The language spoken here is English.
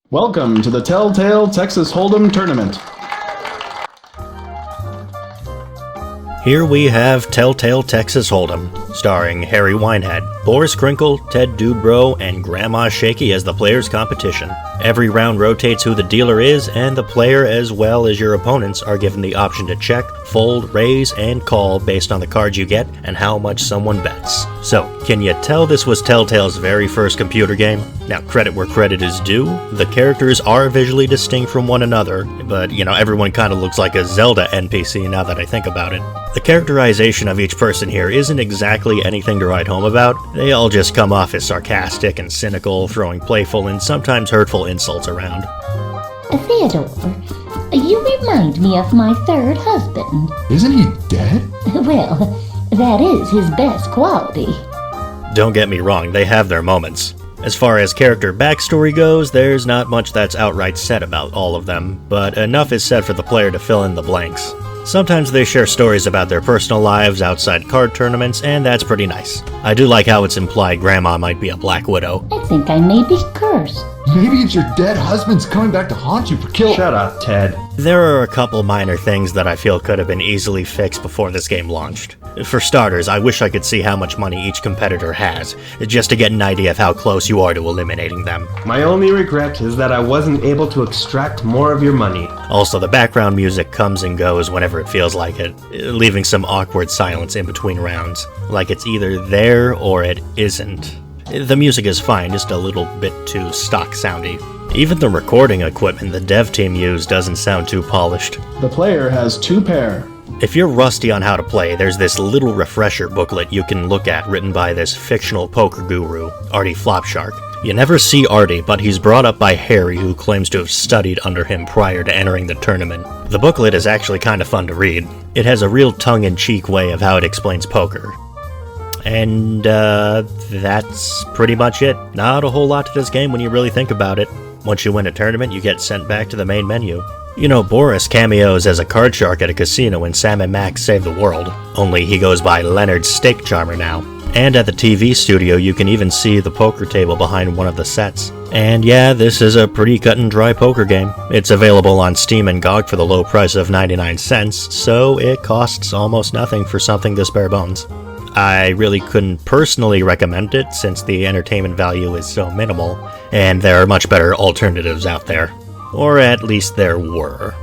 Welcome to the Telltale Texas Hold'em Tournament. Here we have Telltale Texas Hold'em, starring Harry Winehead, Boris Crinkle, Ted Dudebro, and Grandma Shaky as the players' competition. Every round rotates who the dealer is, and the player as well as your opponents are given the option to check, fold, raise, and call based on the cards you get and how much someone bets. So, can you tell this was Telltale's very first computer game? Now, credit where credit is due, the characters are visually distinct from one another, but, everyone kind of looks like a Zelda NPC now that I think about it. The characterization of each person here isn't exactly anything to write home about. They all just come off as sarcastic and cynical, throwing playful and sometimes hurtful insults around. Theodore, you remind me of my third husband. Isn't he dead? Well, that is his best quality. Don't get me wrong, they have their moments. As far as character backstory goes, there's not much that's outright said about all of them, but enough is said for the player to fill in the blanks. Sometimes they share stories about their personal lives outside card tournaments, and that's pretty nice. I do like how it's implied Grandma might be a Black Widow. I think I may be cursed. Maybe it's your dead husband's coming back to haunt you for killing. Shut up, Ted. There are a couple minor things that I feel could have been easily fixed before this game launched. For starters, I wish I could see how much money each competitor has, just to get an idea of how close you are to eliminating them. My only regret is that I wasn't able to extract more of your money. Also, the background music comes and goes whenever it feels like it, leaving some awkward silence in between rounds, like it's either there or it isn't. The music is fine, just a little bit too stock soundy. Even the recording equipment the dev team used doesn't sound too polished. The player has two pair. If you're rusty on how to play, there's this little refresher booklet you can look at written by this fictional poker guru, Artie Flopshark. You never see Artie, but he's brought up by Harry, who claims to have studied under him prior to entering the tournament. The booklet is actually kind of fun to read. It has a real tongue-in-cheek way of how it explains poker. And, that's pretty much it. Not a whole lot to this game when you really think about it. Once you win a tournament, you get sent back to the main menu. Boris cameos as a card shark at a casino in Sam and Max Save the World, only he goes by Leonard Steak Charmer now. And at the TV studio, you can even see the poker table behind one of the sets. And yeah, this is a pretty cut and dry poker game. It's available on Steam and GOG for the low price of 99 cents, so it costs almost nothing for something this bare bones. I really couldn't personally recommend it since the entertainment value is so minimal, and there are much better alternatives out there. Or at least there were.